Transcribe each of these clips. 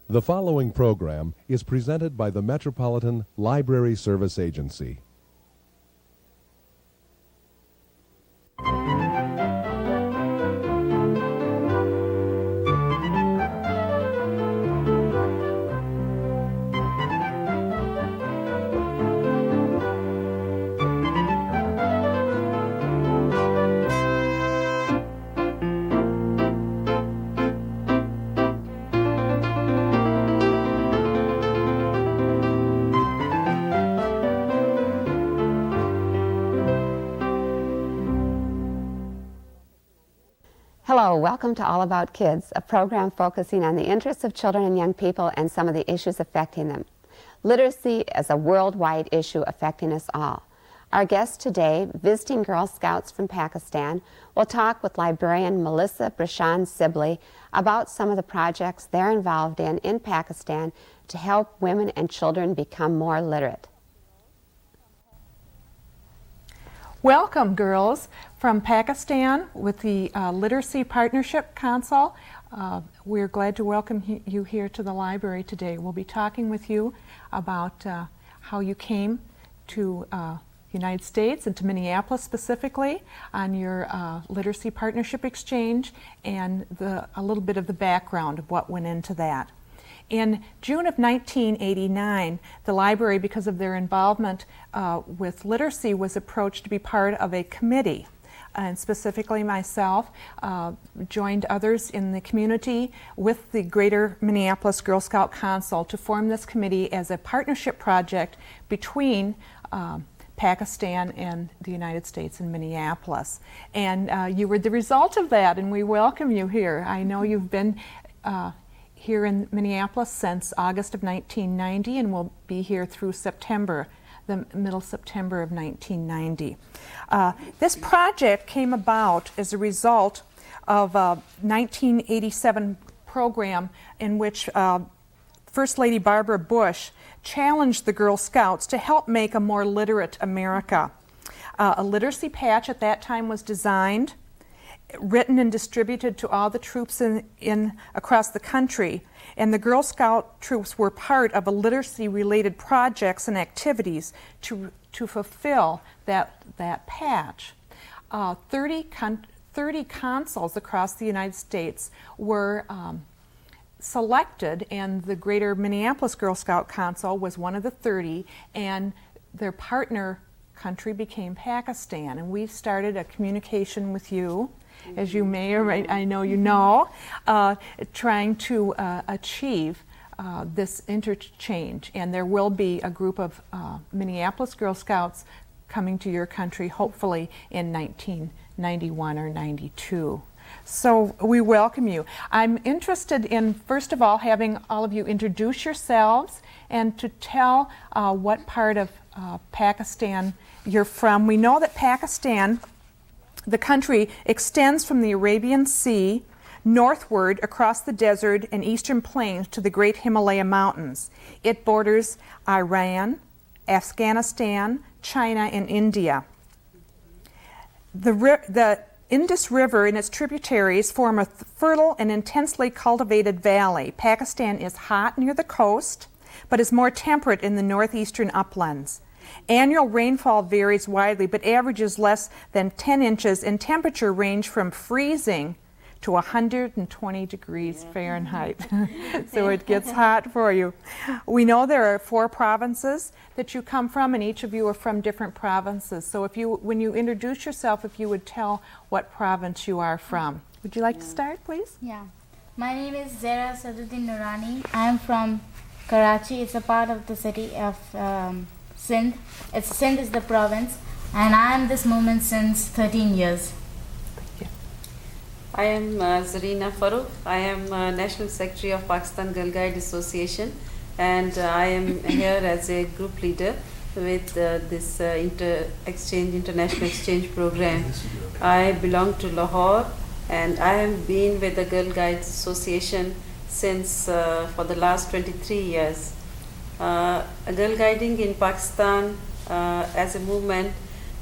The following program is presented by the Metropolitan Library Service Agency. Hello, welcome to All About Kids, a program focusing on the interests of children and young people and some of the issues affecting them. Literacy is a worldwide issue affecting us all. Our guest today, visiting Girl Scouts from Pakistan, will talk with librarian Melissa Brechon Sibley about some of the projects they're involved in Pakistan to help women and children become more literate. Welcome, girls, from Pakistan with the Literacy Partnership Council. We're glad to welcome you here to the library today. We'll be talking with you about how you came to the United States and to Minneapolis specifically on your Literacy Partnership Exchange and a little bit of the background of what went into that. In June of 1989, the library, because of their involvement with literacy, was approached to be part of a committee. And specifically myself, joined others in the community with the Greater Minneapolis Girl Scout Council to form this committee as a partnership project between Pakistan and the United States and Minneapolis. And you were the result of that, and we welcome you here. I know you've been here in Minneapolis since August of 1990 and will be here through September, the middle September of 1990. This project came about as a result of a 1987 program in which First Lady Barbara Bush challenged the Girl Scouts to help make a more literate America. A literacy patch at that time was designed, written and distributed to all the troops across the country, and the Girl Scout troops were part of a literacy-related projects and activities to fulfill that patch. 30 consuls across the United States were selected, and the Greater Minneapolis Girl Scout Council was one of the 30, and their partner country became Pakistan, and we started a communication with you, as you may or may, I know you know, trying to achieve this interchange. And there will be a group of Minneapolis Girl Scouts coming to your country, hopefully in 1991 or 92. So we welcome you. I'm interested in, first of all, having all of you introduce yourselves and to tell what part of Pakistan you're from. We know that Pakistan, the country, extends from the Arabian Sea northward across the desert and eastern plains to the Great Himalaya Mountains. It borders Iran, Afghanistan, China, and India. The Indus River and its tributaries form a fertile and intensely cultivated valley. Pakistan is hot near the coast, but is more temperate in the northeastern uplands. Annual rainfall varies widely, but averages less than 10 inches, and temperature range from freezing to 120 degrees Fahrenheit. So it gets hot for you. We know there are 4 provinces that you come from, and each of you are from different provinces. So when you introduce yourself, if you would tell what province you are from. Would you like to start, please? Yeah. My name is Zara Saduddin Nurani. I am from Karachi. It's a part of the city of Sindh. Sindh is the province, and I am this movement since 13 years. Thank you. I am Zarina Farooq. I am National Secretary of Pakistan Girl Guide Association, and I am here as a group leader with this international exchange program. I belong to Lahore, and I have been with the Girl Guides Association since for the last 23 years. Girl guiding in Pakistan as a movement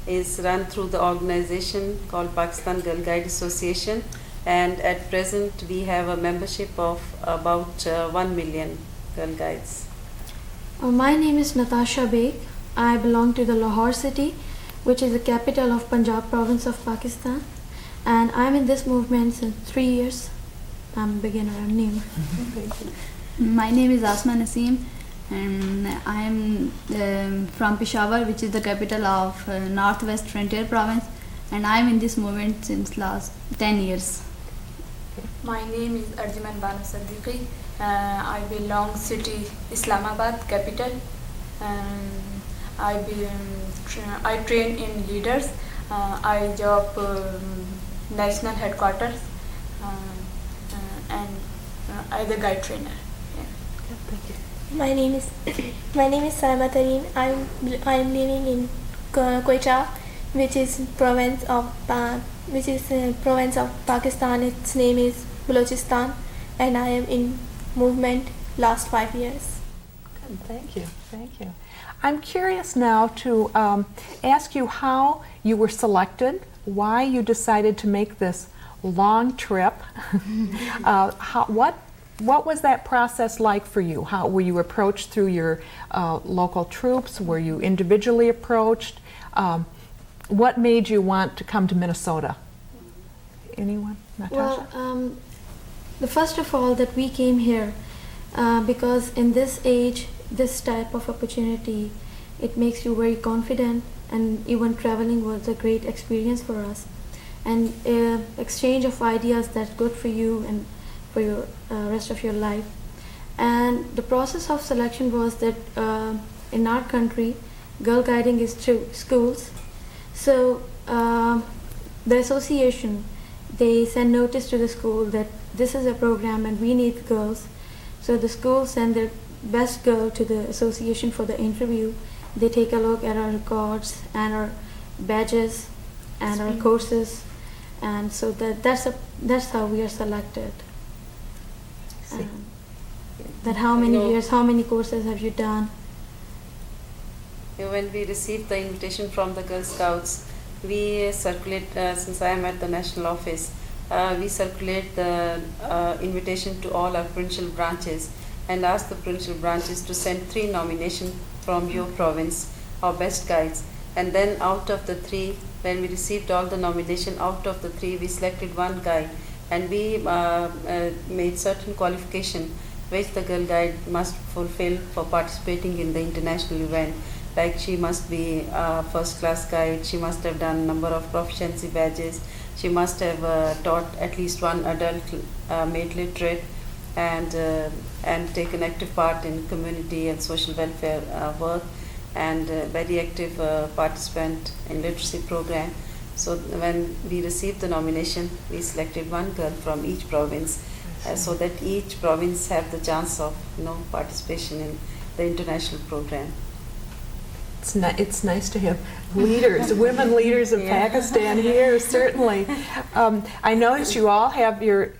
is run through the organization called Pakistan Girl Guide Association, and at present we have a membership of about 1 million Girl Guides. My name is Natasha Beg. I belong to the Lahore city, which is the capital of Punjab province of Pakistan, and I'm in this movement since 3 years. I'm a beginner, I'm new. My name is Asma Naseem, and I am from Peshawar, which is the capital of Northwest Frontier Province, and I am in this movement since last 10 years. My name is Arjuman Banu Siddiqui. I belong city Islamabad, capital. I train in leaders. I job national headquarters and as a guide trainer. My name is Salma Tareen. I'm living in Quetta, which is province of Pakistan. Its name is Balochistan, and I am in movement last 5 years. Good, thank you. I'm curious now to ask you how you were selected, why you decided to make this long trip. What was that process like for you? How were you approached through your local troops? Were you individually approached? What made you want to come to Minnesota? Anyone? Natasha? Well, the first of all that we came here because in this age, this type of opportunity, it makes you very confident, and even traveling was a great experience for us. And exchange of ideas that's good for you and for your rest of your life. And the process of selection was that in our country, girl guiding is through schools. So the association, they send notice to the school that this is a program and we need girls. So the school send their best girl to the association for the interview. They take a look at our records and our badges and our courses, and so that's how we are selected. That how many years, how many courses have you done? When we received the invitation from the Girl Scouts, we circulate, since I am at the national office, we circulate the invitation to all our provincial branches and ask the provincial branches to send 3 nominations from your province, our best guides. And then out of the 3, when we received all the nomination, out of the 3 we selected 1 guide, and we made certain qualification which the girl guide must fulfill for participating in the international event. Like she must be a first class guide, she must have done number of proficiency badges, she must have taught at least 1 adult made literate, and taken active part in community and social welfare work, and very active participant in literacy program. So when we received the nomination, we selected 1 girl from each province, so that each province have the chance of participation in the international program. It's nice to have leaders, women leaders of Pakistan here, certainly. I noticed you all have your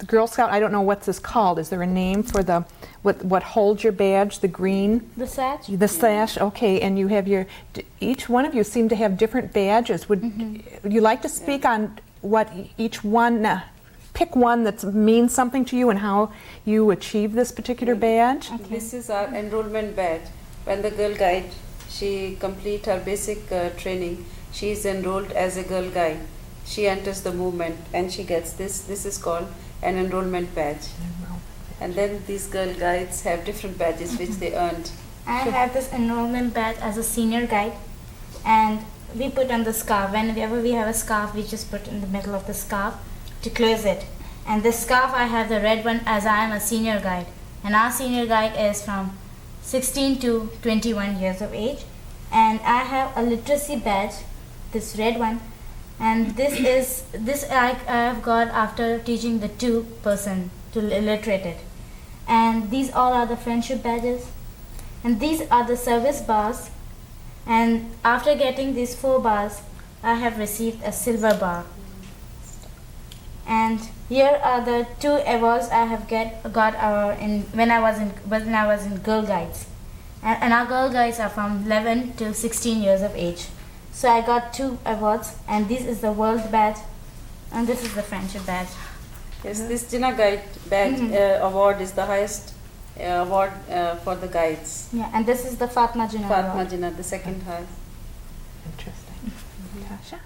Girl Scout, I don't know what this is called. Is there a name for the what holds your badge, the green? The sash? The sash, okay. And you have each one of you seem to have different badges. Would you like to speak on what each one, pick one that means something to you and how you achieve this particular badge? Okay. This is our enrollment badge. When the girl guide, she complete her basic training, she is enrolled as a girl guide. She enters the movement and she gets this. This is called an enrollment badge. And then these girl guides have different badges which they earned. I have this enrollment badge as a senior guide, and we put on the scarf. Whenever we have a scarf, we just put in the middle of the scarf to close it. And this scarf, I have the red one as I am a senior guide. And our senior guide is from 16 to 21 years of age. And I have a literacy badge, this red one. And this I have got after teaching the 2 person to illiterate it. And these all are the friendship badges. And these are the service bars. And after getting these 4 bars, I have received a silver bar. And here are the 2 awards I have got when I was in Girl Guides. And our Girl Guides are from 11 to 16 years of age. So I got 2 awards, and this is the world badge, And this is the friendship badge. Yes, this Jinnah Guide badge award is the highest award for the guides. Yeah, and this is the Fatma Jinnah Fatma award. Jinnah, the second highest. Interesting. Tasha?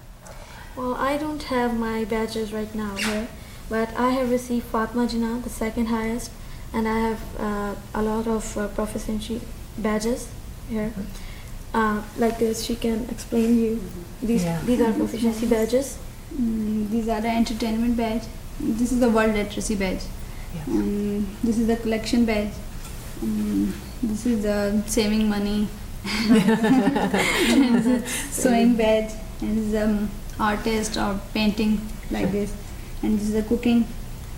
Well, I don't have my badges right now here, but I have received Fatma Jinnah, the second highest, and I have a lot of proficiency badges here. Like this, she can explain you. These are proficiency badges. These are the entertainment badge. This is the world literacy badge. Yes. This is the collection badge. This is the saving money. Sewing badge. And this is the artist or painting like this. And this is the cooking.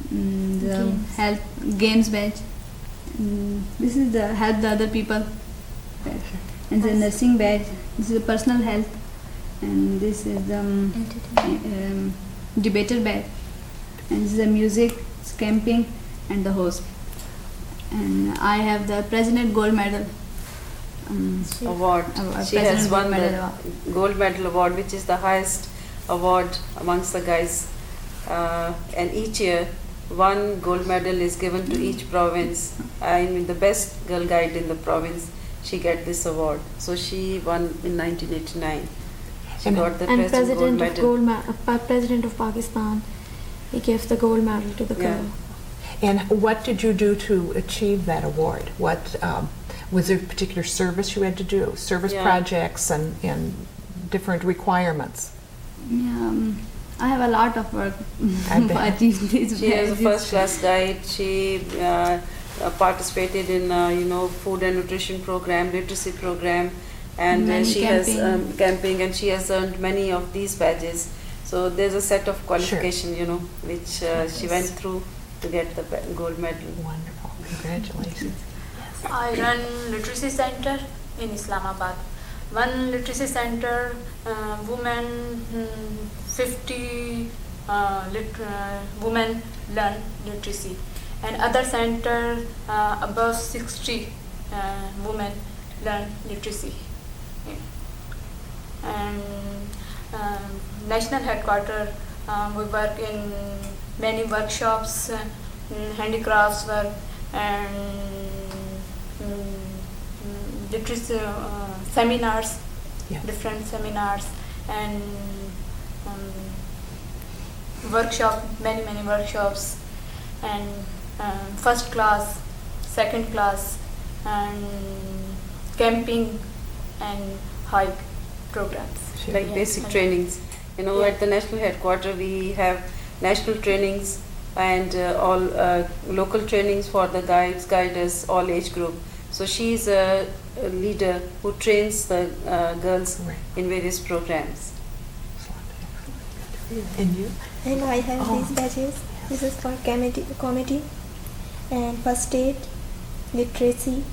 The health games badge. This is the help the other people badge. And the nursing badge. This is the personal health. And this is the debater badge. And this is the music, camping, and the host. And I have the President Gold Medal Award. She has won the Gold Medal Award, which is the highest award amongst the guys. And each year, one gold medal is given to each province. I mean, the best girl guide in the province, she get this award. So she won in 1989. She got the President of Pakistan, he gave the gold medal to the girl. And what did you do to achieve that award? What was there a particular service you had to do? Service projects and different requirements? I have a lot of work. She has a first-class guide. She participated in food and nutrition program, literacy program, and she has camping, and she has earned many of these badges. So there's a set of qualification, which she went through to get the gold medal. Wonderful. Congratulations. I run literacy center in Islamabad. One literacy center, women, 50 women learn literacy, and other center above 60 women learn literacy. And national headquarters, we work in many workshops, handicrafts work, and literacy seminars, different seminars, and many workshops, and first class, second class, and camping and hike programs. Like basic trainings. At the national headquarters we have national trainings and all local trainings for the guides, guiders, all age group. So she is a leader who trains the girls in various programs. And you? And I have these badges. This is for comedy and first aid, literacy,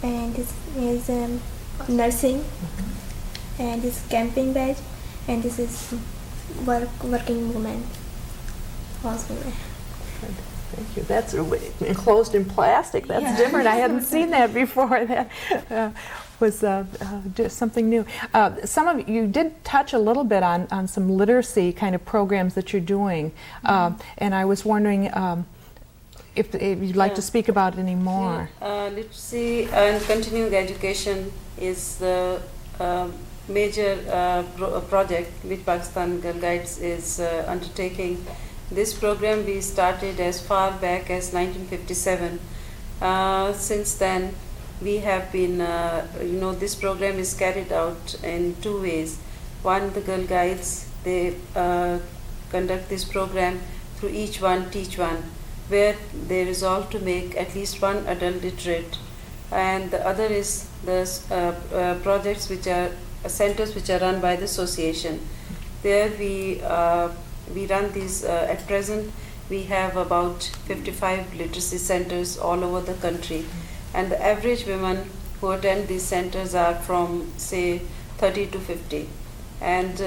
and this is nursing, and this camping badge, and this is working woman. Thank you. That's enclosed in plastic. That's different. I hadn't seen that before. That was just something new. Some of you did touch a little bit on some literacy kind of programs that you're doing, and I was wondering if you'd like to speak about it any more. Literacy and continuing education is the major project which Pakistan Girl Guides is undertaking. This program we started as far back as 1957. Since then, we have been, this program is carried out in two ways. One, the Girl Guides, they conduct this program through Each One, Teach One, where they resolve to make at least one adult literate. And the other is the projects which are centers which are run by the association. There we run these, at present we have about 55 literacy centers all over the country, and the average women who attend these centers are from say 30 to 50, and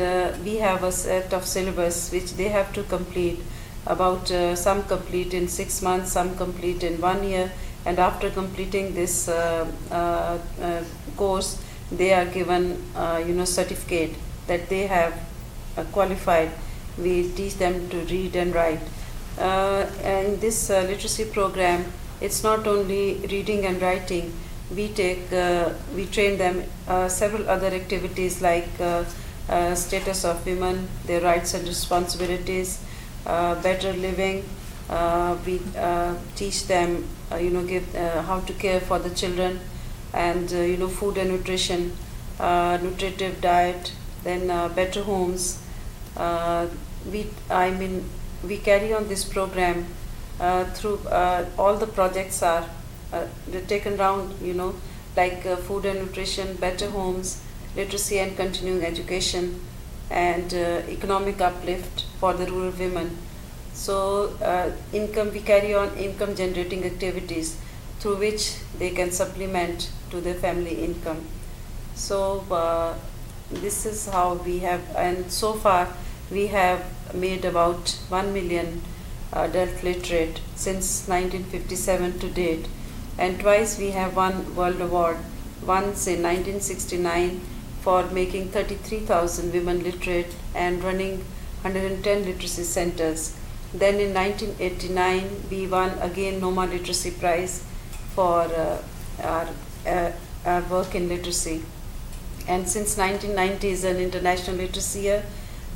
we have a set of syllabus which they have to complete, about some complete in 6 months, some complete in 1 year, and after completing this course they are given certificate that they have qualified we teach them to read and write. In this literacy program, it's not only reading and writing. We train them several other activities like status of women, their rights and responsibilities, better living. We teach them, give how to care for the children, and food and nutrition, nutritive diet, then better homes. We carry on this program through all the projects are taken round, like food and nutrition, better homes, literacy and continuing education, and economic uplift for the rural women. So we carry on income generating activities through which they can supplement to their family income. So this is how we have, and so far we have made about 1 million adult literate since 1957 to date, and twice we have won World Award, once in 1969 for making 33,000 women literate and running 110 literacy centers. Then in 1989 we won again Noma Literacy Prize for our work in literacy. And since 1990 is an International Literacy Year,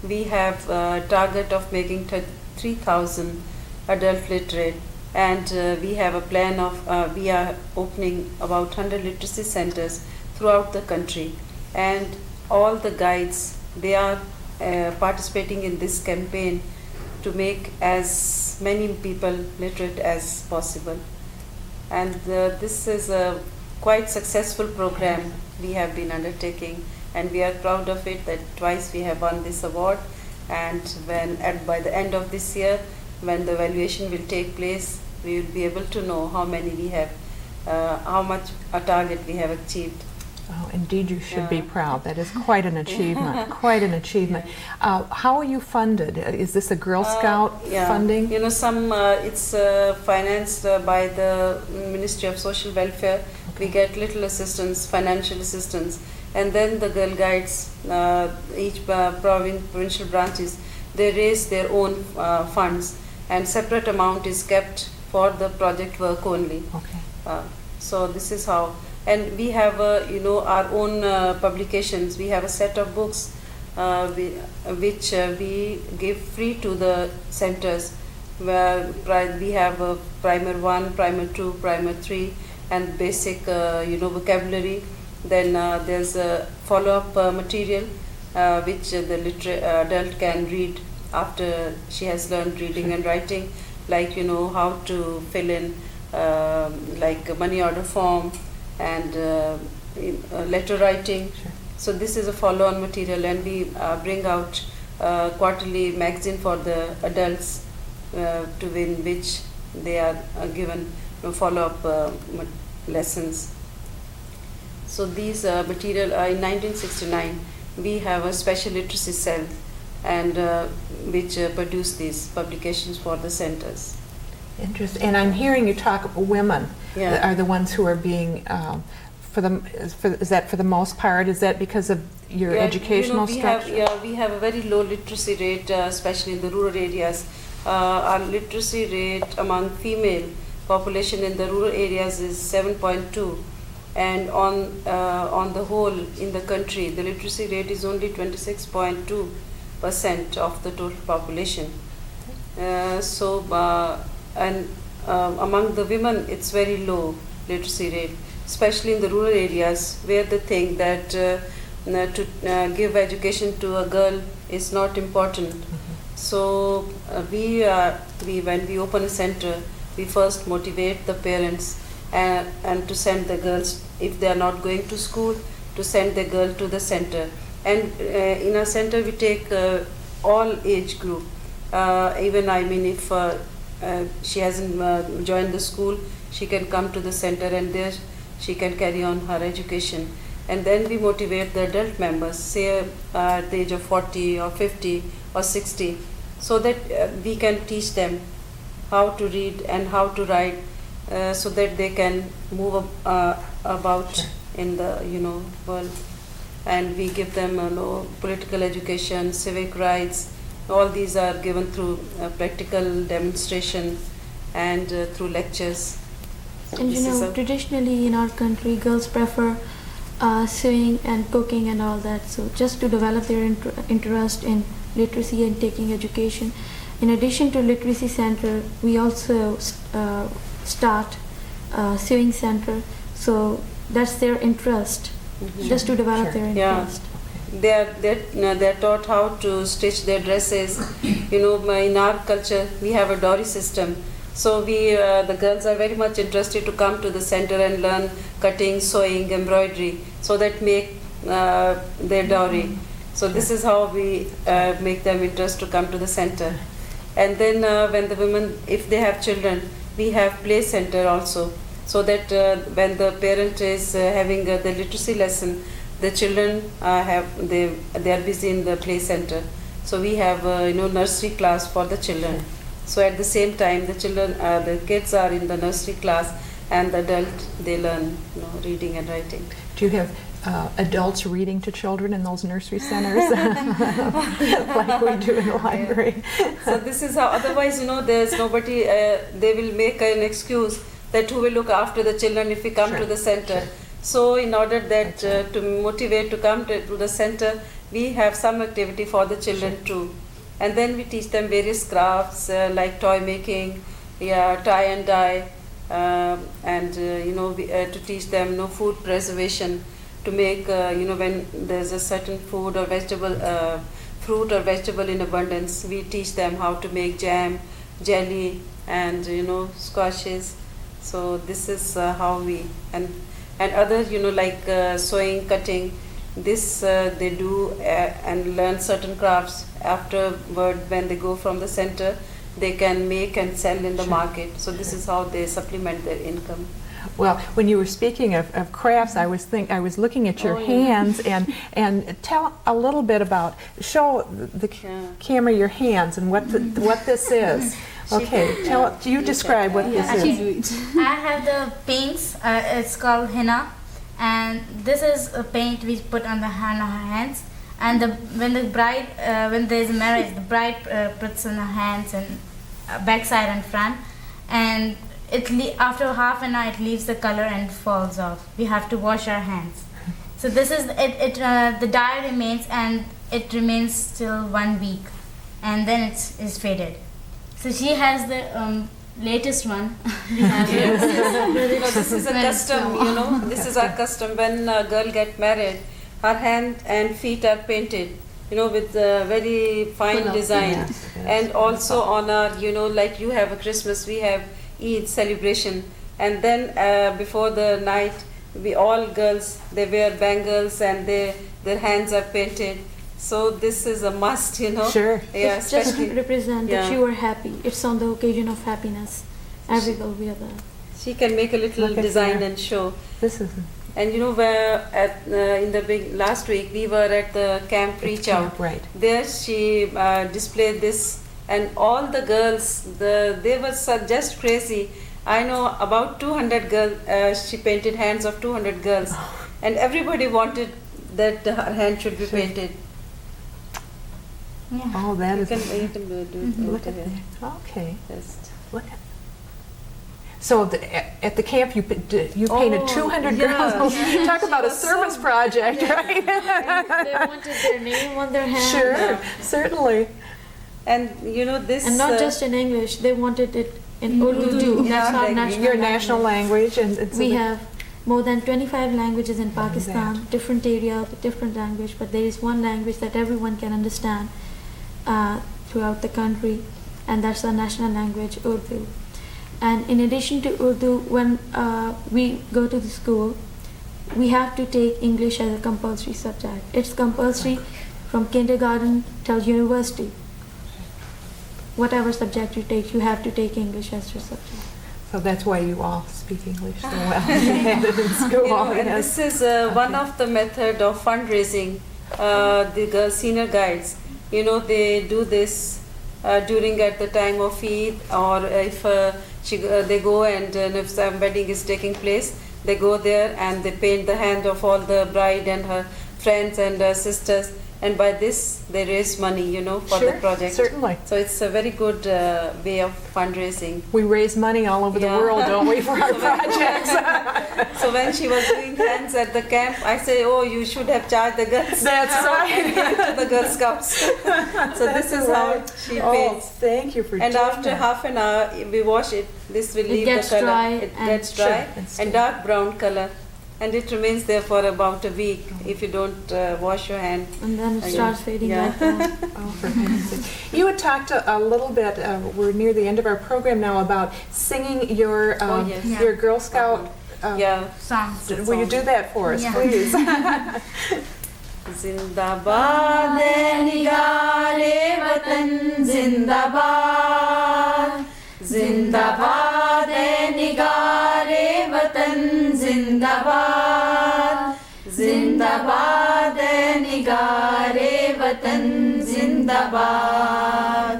we have a target of making 3,000 adult literate, and we have a plan of we are opening about 100 literacy centers throughout the country, and all the guides, they are participating in this campaign to make as many people literate as possible. And this is a quite successful program we have been undertaking, and we are proud of it that twice we have won this award. And by the end of this year, when the evaluation will take place, we will be able to know how many we have, how much a target we have achieved. Oh, indeed, you should be proud. That is quite an achievement. Quite an achievement. How are you funded? Is this a Girl Scout funding? It's financed by the Ministry of Social Welfare. We get little assistance, financial assistance, and then the Girl Guides, each provincial branches, they raise their own funds, and separate amount is kept for the project work only. Okay. So this is how. And we have, our own publications. We have a set of books which we give free to the centers, where we have a primer 1, primer 2, primer 3, and basic, vocabulary. Then there's a follow-up material which the adult can read after she has learned reading and writing, like how to fill in like a money order form, and letter writing. Sure. So this is a follow-on material, and we bring out quarterly magazine for the adults in which they are given follow-up lessons. So these material, in 1969 we have a special literacy cell, and which produce these publications for the centers. Interesting. And I'm hearing you talk about women are the ones who are being, is that for the most part? Is that because of your educational structure? We have a very low literacy rate, especially in the rural areas. Our literacy rate among female population in the rural areas is 7.2, and on the whole in the country, the literacy rate is only 26.2% of the total population. Among the women, it's very low literacy rate, especially in the rural areas, where they think that to give education to a girl is not important. Mm-hmm. So when we open a center, we first motivate the parents and to send the girls, if they are not going to school, to send the girl to the center. And in our center, we take all age group. Even if she hasn't joined the school, she can come to the center, and there she can carry on her education. And then we motivate the adult members, say at the age of 40 or 50 or 60, so that we can teach them how to read and how to write, so that they can move about in the world. And we give them political education, civic rights, All these are given through practical demonstration and through lectures. And you know, traditionally in our country, girls prefer sewing and cooking and all that. So just to develop their interest in literacy and taking education. In addition to literacy center, we also start sewing center. So that's their interest, just to develop their interest. They're taught how to stitch their dresses. You know, in our culture, we have a dowry system. So the girls are very much interested to come to the center and learn cutting, sewing, embroidery, so that make their dowry. So this is how we make them interest to come to the center. And then when the women, if they have children, we have play center also, so that when the parent is having the literacy lesson, the children they are busy in the play center. So we have nursery class for the children. So at the same time, the kids are in the nursery class, and the adult, they learn reading and writing. Do you have adults reading to children in those nursery centers like we do in the library? So this is how, otherwise, there's nobody, they will make an excuse that who will look after the children if we come to the center. So in order that to motivate to come to the center, we have some activity for the children too. And then we teach them various crafts like toy making, tie and dye, and to teach them food preservation, to make when there's a certain food or vegetable, fruit or vegetable in abundance, we teach them how to make jam, jelly, and squashes. So this is how we and other like sewing, cutting. This they do and learn certain crafts. Afterward, when they go from the center, they can make and sell in the market. So this is how they supplement their income. Well, when you were speaking of crafts, I was looking at your hands and tell a little bit about, show the camera your hands and what this is. Okay, you describe what this is. I have the paints. It's called henna, and this is a paint we put on the hands. And when there's a marriage, the bride puts on her hands and backside and front, and after half an hour it leaves the color and falls off. We have to wash our hands. So this is it. The dye remains, and it remains till 1 week, and then it's faded. So she has the latest one. This is a custom. This is our custom. When a girl gets married, her hand and feet are painted, with very fine design. Yes. And also on our, like you have a Christmas, we have Eid celebration. And then before the night, we all girls, they wear bangles and their hands are painted. So this is a must, Sure. Yeah, it's just to represent that you are happy. It's on the occasion of happiness. Every girl wear that. She can make a little design and show. This is. And last week we were at the camp Reach Out. Right. There she displayed this, and all the girls, they were just crazy. I know about 200 girls. She painted hands of 200 girls, and everybody wanted that her hand should be painted. Yeah. Oh, that is. You can do it. Look at that. Okay. Just look at. So at the camp you painted 200 girls. Talk about a service project, right? They wanted their name on their hand. Sure, certainly. And this. And not just in English, they wanted it in Urdu too. That's our national language. And we have more than 25 languages in Pakistan, different area, different language, but there is one language that everyone can understand throughout the country, and that's the national language, Urdu. And in addition to Urdu, when we go to the school, we have to take English as a compulsory subject. It's compulsory from kindergarten till university. Whatever subject you take, you have to take English as your subject. So that's why you all speak English so well. In school. And this is one of the method of fundraising. The senior guides, they do this during at the time of Eid, or if they go and if some wedding is taking place, they go there and they paint the hand of all the bride and her friends and sisters, and by this they raise money, you know, for the project. Certainly. So it's a very good way of fundraising. We raise money all over the world, don't we, for our projects? So when she was doing hands at the camp, I say, oh, you should have charged the girls. That's right. To the Girl Scouts. So this is how she pays. Thank you for doing And after that. half an hour, we wash it. This will leave the color. Dry It and gets dry and dark brown color. And it remains there for about a week if you don't wash your hand. And then it starts fading Yeah. like that. Oh, for goodness sake. You had talked a little bit, we're near the end of our program now, about singing your, yes. your Girl Scout. Songs. Will you do that for us, Yeah. please? Zindabad nigare watan zindabad. Zindabad nigare watan zindabad. Zindabad nigare watan zindabad.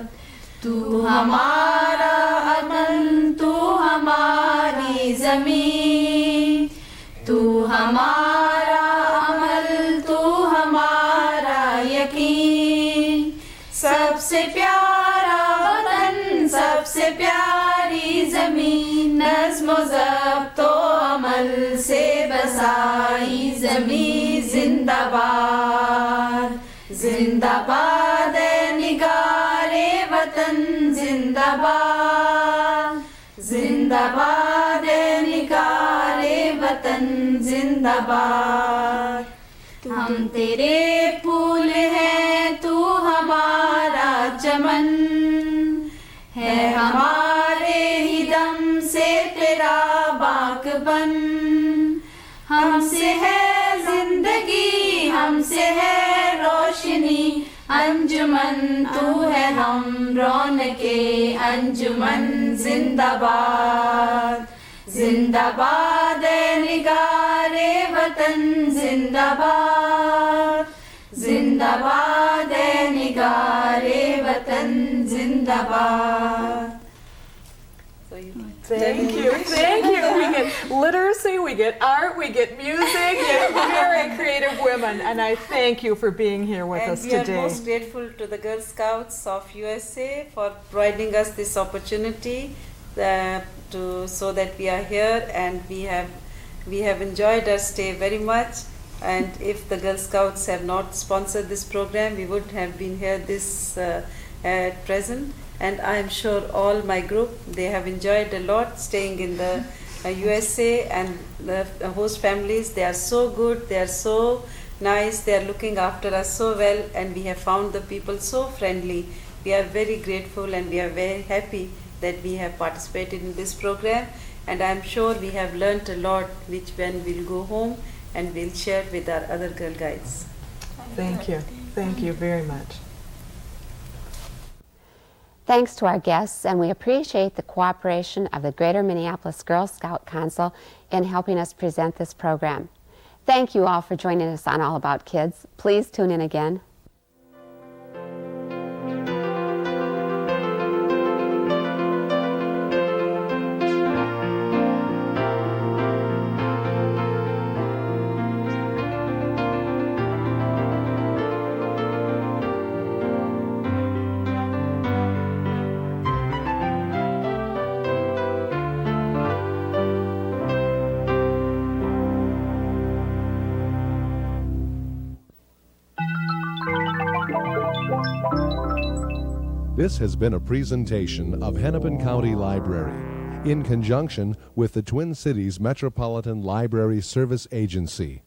Tu hamara aman, tu hamari zameen. Tu hamara amal, tu hamara yaqeen. सबसे प्यारा वतन, सबसे प्यारी जमीन, नज़्म ज़ब्तो अमल से बसाई ज़मीन. जिंदाबाद जिंदाबाद निगारे वतन, जिंदाबाद जिंदाबाद निगारे वतन, जिंदाबाद. हम तेरे फूल हैं, तू हमारा चमन है, हमारे ही दम से तेरा बाकबन. हमसे है जिंदगी, हमसे है रोशनी, अंजुमन तू है हम रौनके अंजुमन. जिंदाबाद जिंदाबाद निगारे वतन, जिंदाबाद जिंदाबाद निगारे वतन, जिंदाबाद. Thank you, thank you. We get literacy, we get art, we get music, you're very creative women, and I thank you for being here with us today. And we are most grateful to the Girl Scouts of USA for providing us this opportunity so that we are here, and we have enjoyed our stay very much. And if the Girl Scouts have not sponsored this program, we would have been here this at present. And I am sure all my group, they have enjoyed a lot staying in the USA, and the host families, they are so good, they are so nice, they are looking after us so well, and we have found the people so friendly. We are very grateful and we are very happy that we have participated in this program, and I am sure we have learnt a lot, which when we'll go home and we'll share with our other Girl Guides. Thank you very much. Thanks to our guests, and we appreciate the cooperation of the Greater Minneapolis Girl Scout Council in helping us present this program. Thank you all for joining us on All About Kids. Please tune in again. This has been a presentation of Hennepin County Library in conjunction with the Twin Cities Metropolitan Library Service Agency.